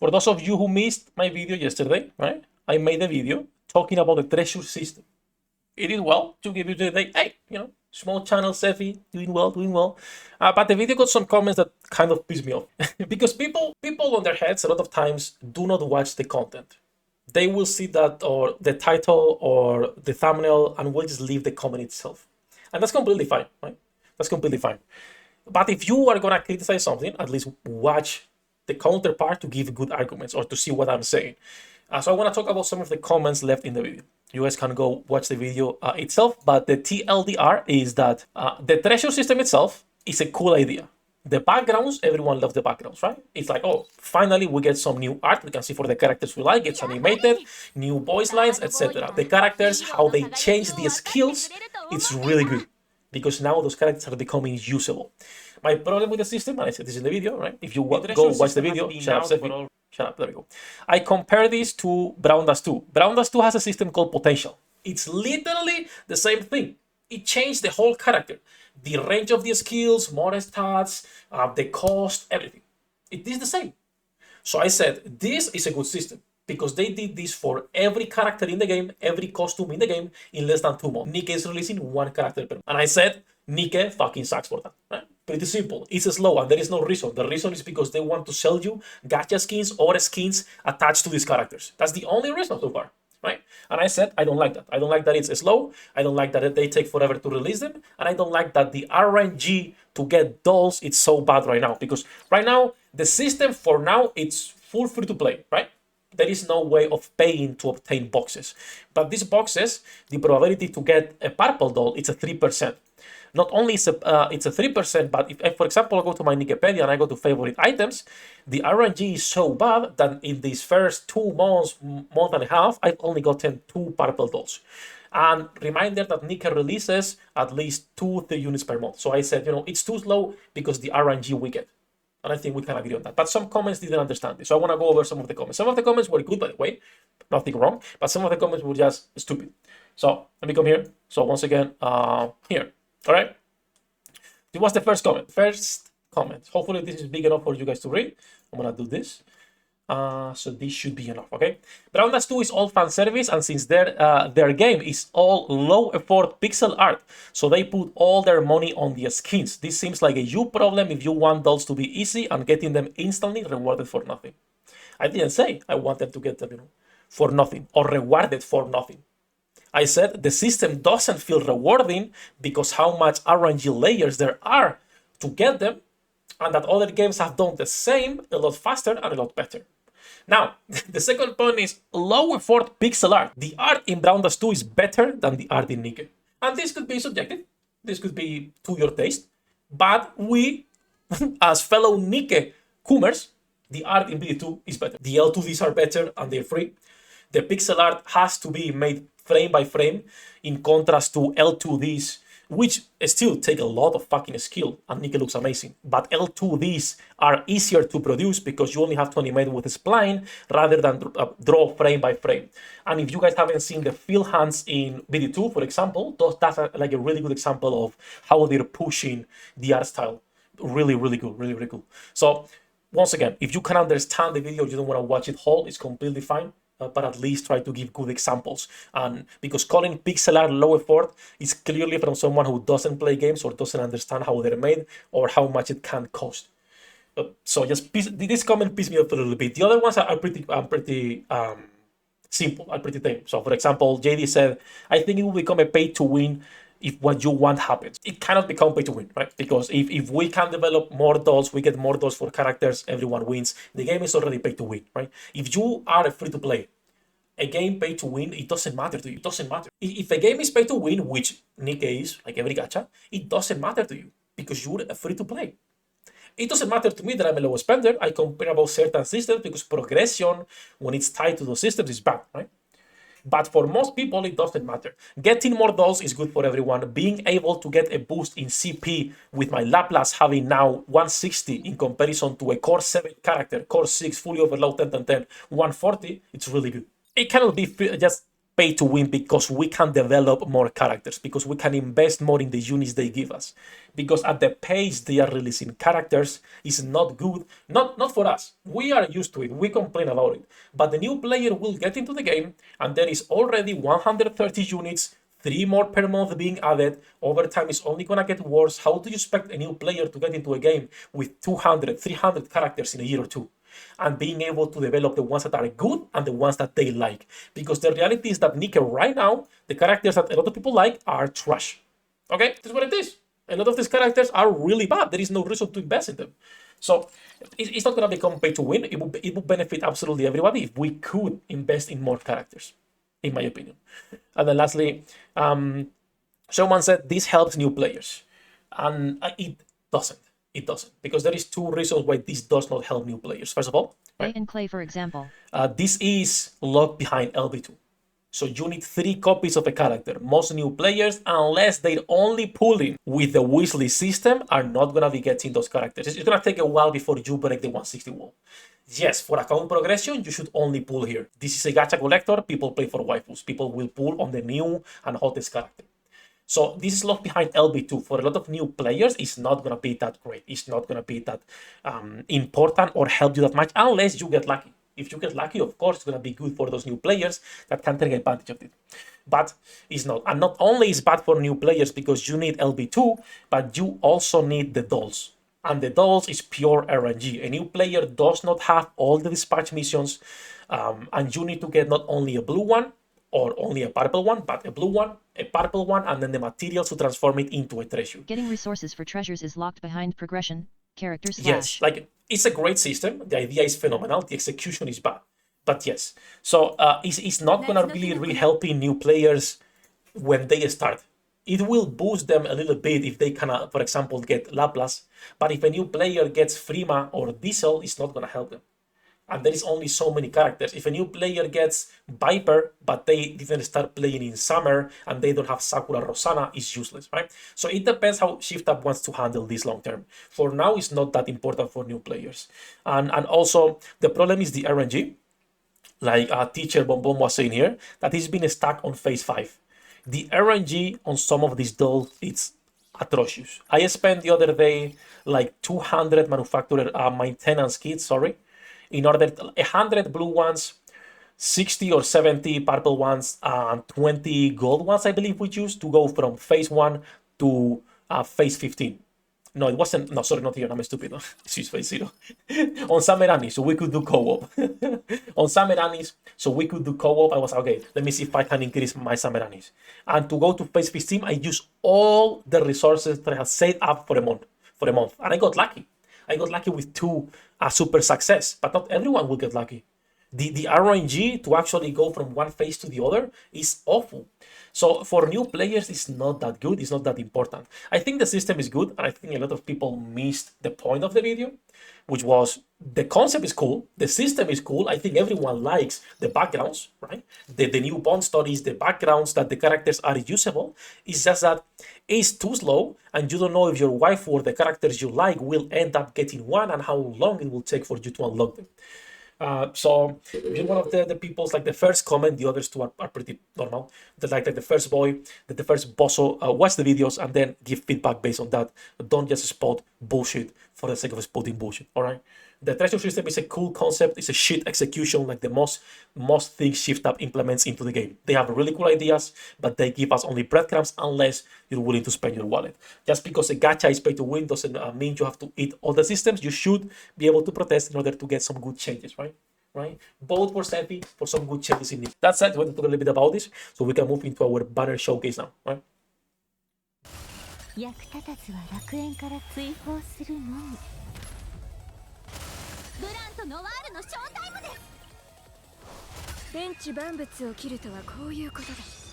For those of you who missed my video yesterday, right? I made a video talking about the treasure system. It did well to give you today. Hey, small channel Sefhi, doing well, doing well. But the video got some comments that kind of pissed me off because people on their heads a lot of times do not watch the content. They will see that or the title or the thumbnail and will just leave the comment itself, and that's completely fine, right? That's completely fine. But if you are gonna criticize something, at least watch the counterpart to give good arguments or to see what I'm saying. So I want to talk about some of the comments left in the video. You guys can go watch the video itself, but the TLDR is that the treasure system itself is a cool idea. The backgrounds, everyone loves the backgrounds, right? It's like, oh, finally we get some new art we can see for the characters we like. It's animated, new voice lines, etc. The characters, how they change the skills, it's really good because now those characters are becoming usable. My problem with the system, and I said this in the video, right? If you go watch the video, shut up, Sefhi. Shut up, there we go. I compare this to Brown Dust 2. Brown Dust 2 has a system called Potential. It's literally the same thing. It changed the whole character. The range of the skills, more stats, the cost, everything. It is the same. So I said, this is a good system because they did this for every character in the game, every costume in the game in less than 2 months. Nikke is releasing 1 character per month. And I said, Nikke fucking sucks for that. Right? Pretty simple. It's slow and there is no reason. The reason is because they want to sell you gacha skins or skins attached to these characters. That's the only reason so far. Right? And I said, I don't like that. I don't like that it's slow. I don't like that they take forever to release them. And I don't like that the RNG to get dolls, it's so bad right now. Because right now, the system for now, it's full free to play, right? There is no way of paying to obtain boxes. But these boxes, the probability to get a purple doll, it's a 3%. Not only is it's a 3%, but if, for example, I go to my Wikipedia and I go to favorite items, the RNG is so bad that in these first 2 months, month and a half, I've only gotten 2 purple dolls. And reminder that Nikke releases at least 2-3 units per month. So I said, it's too slow because the RNG we get. And I think we can agree on that. But some comments didn't understand this. So I want to go over some of the comments. Some of the comments were good, by the way. Nothing wrong. But some of the comments were just stupid. So let me come here. So once again, here. All right. This was the first comment. First comment. Hopefully this is big enough for you guys to read. I'm gonna do this. So this should be enough. Okay. Brown Dust 2 is all fan service, and since their game is all low effort pixel art, so they put all their money on the skins. This seems like a you problem if you want dolls to be easy and getting them instantly rewarded for nothing. I didn't say I want them to get them, for nothing or rewarded for nothing. I said the system doesn't feel rewarding because how much RNG layers there are to get them, and that other games have done the same a lot faster and a lot better. Now, the second point is low effort pixel art. The art in Brown Dust 2 is better than the art in Nikke. And this could be subjective. This could be to your taste. But we, as fellow Nikke Kumers, the art in BD2 is better. The L2Ds are better and they're free. The pixel art has to be made frame by frame, in contrast to L2Ds, which still take a lot of fucking skill, and Nikke looks amazing. But L2Ds are easier to produce because you only have to animate with a spline rather than draw frame by frame. And if you guys haven't seen the field hands in BD2, for example, that's like a really good example of how they're pushing the art style. Really, really good, really, really cool. So once again, if you can understand the video, you don't want to watch it whole, it's completely fine. But at least try to give good examples. And because calling pixel art low effort is clearly from someone who doesn't play games or doesn't understand how they're made or how much it can cost. So just this comment pissed me off a little bit. The other ones are pretty simple, are pretty tame. So for example, JD said, I think it will become a pay to win if what you want happens. It cannot become pay to win, right? Because if we can develop more dolls, we get more dolls for characters, everyone wins. The game is already pay to win, right? If you are a free to play, a game pay to win, it doesn't matter to you. It doesn't matter. If a game is pay to win, which Nikke is, like every gacha, it doesn't matter to you because you're a free to play. It doesn't matter to me that I'm a low spender. I compare about certain systems because progression, when it's tied to those systems, is bad, right? But for most people, it doesn't matter. Getting more dolls is good for everyone. Being able to get a boost in CP with my Laplace having now 160 in comparison to a Core 7 character, Core 6, fully overload 10, 140, it's really good. It cannot be just pay to win because we can develop more characters, because we can invest more in the units they give us, because at the pace they are releasing characters is not good. Not for us, we are used to it, we complain about it, but the new player will get into the game and there is already 130 units, 3 more per month being added. Over time is only gonna get worse. How do you expect a new player to get into a game with 200, 300 characters in a year or two? And being able to develop the ones that are good and the ones that they like. Because the reality is that Nika right now, the characters that a lot of people like are trash. Okay, that's what it is. A lot of these characters are really bad. There is no reason to invest in them. So it's not going to become pay to win. It would benefit absolutely everybody if we could invest in more characters, in my opinion. And then lastly, someone said this helps new players. And it doesn't. It doesn't, because there is 2 reasons why this does not help new players. First of all, right? And Clay, for example, this is locked behind LB2. So you need 3 copies of a character. Most new players, unless they're only pulling with the wishlist system, are not gonna be getting those characters. It's gonna take a while before you break the 160 wall. Yes, for account progression, you should only pull here. This is a gacha collector. People play for waifus. People will pull on the new and hottest character. So this is locked behind LB2. For a lot of new players, it's not going to be that great. It's not going to be that important or help you that much unless you get lucky. If you get lucky, of course, it's going to be good for those new players that can take advantage of it. But it's not. And not only is bad for new players because you need LB2, but you also need the dolls. And the dolls is pure RNG. A new player does not have all the dispatch missions, and you need to get not only a blue one, or only a purple one, but a blue one, a purple one, and then the materials to transform it into a treasure. Getting resources for treasures is locked behind progression, characters slash. Yes, like, it's a great system. The idea is phenomenal. The execution is bad. But yes, so it's not going to really helping new players when they start. It will boost them a little bit if they can, for example, get Laplace. But if a new player gets Frima or Diesel, it's not going to help them. And there is only so many characters. If a new player gets Viper, but they didn't start playing in summer and they don't have Sakura Rosana, it's useless, right? So it depends how Shift Up wants to handle this long term. For now, it's not that important for new players. And also, the problem is the RNG. Like teacher Bonbon was saying here, that it's been stuck on phase 5. The RNG on some of these dolls, it's atrocious. I spent the other day like 200 manufacturer maintenance kits, in order to 100 blue ones, 60 or 70 purple ones, and 20 gold ones, I believe we used to go from phase 1 to phase 15. No, it wasn't. No, sorry, not here. I'm stupid. This is phase 0. On Samerani, so we could do co-op. On Sameranis, so we could do co-op. I was okay. Let me see if I can increase my Sameranis. And to go to phase 15, I used all the resources that I had saved up for a month. And I got lucky. I got lucky with 2 super success, but not everyone will get lucky. The RNG to actually go from one phase to the other is awful. So for new players, it's not that good. It's not that important. I think the system is good, and I think a lot of people missed the point of the video, which was the concept is cool, the system is cool. I think everyone likes the backgrounds, right? The new Bond stories, the backgrounds, that the characters are usable. It's just that it's too slow, and you don't know if your wife or the characters you like will end up getting one and how long it will take for you to unlock them. So if you're one of the people's, like, the first comment, the others two are pretty normal. Like the first boy, the first bosso, watch the videos and then give feedback based on that. Don't just spot bullshit for the sake of spotting bullshit, all right? The treasure system is a cool concept. It's a shit execution, like the most things Shift Up implements into the game. They have really cool ideas, but they give us only breadcrumbs unless you're willing to spend your wallet. Just because a gacha is pay to win doesn't mean you have to eat all the systems. You should be able to protest in order to get some good changes, right? Vote for Sefhi for some good changes in it. That said, we want to talk a little bit about this, so we can move into our banner showcase now, right? 役立たずは楽園から追放するのみ。ブランとノワールのショータイムです。天地万物を切るとはこういうことです。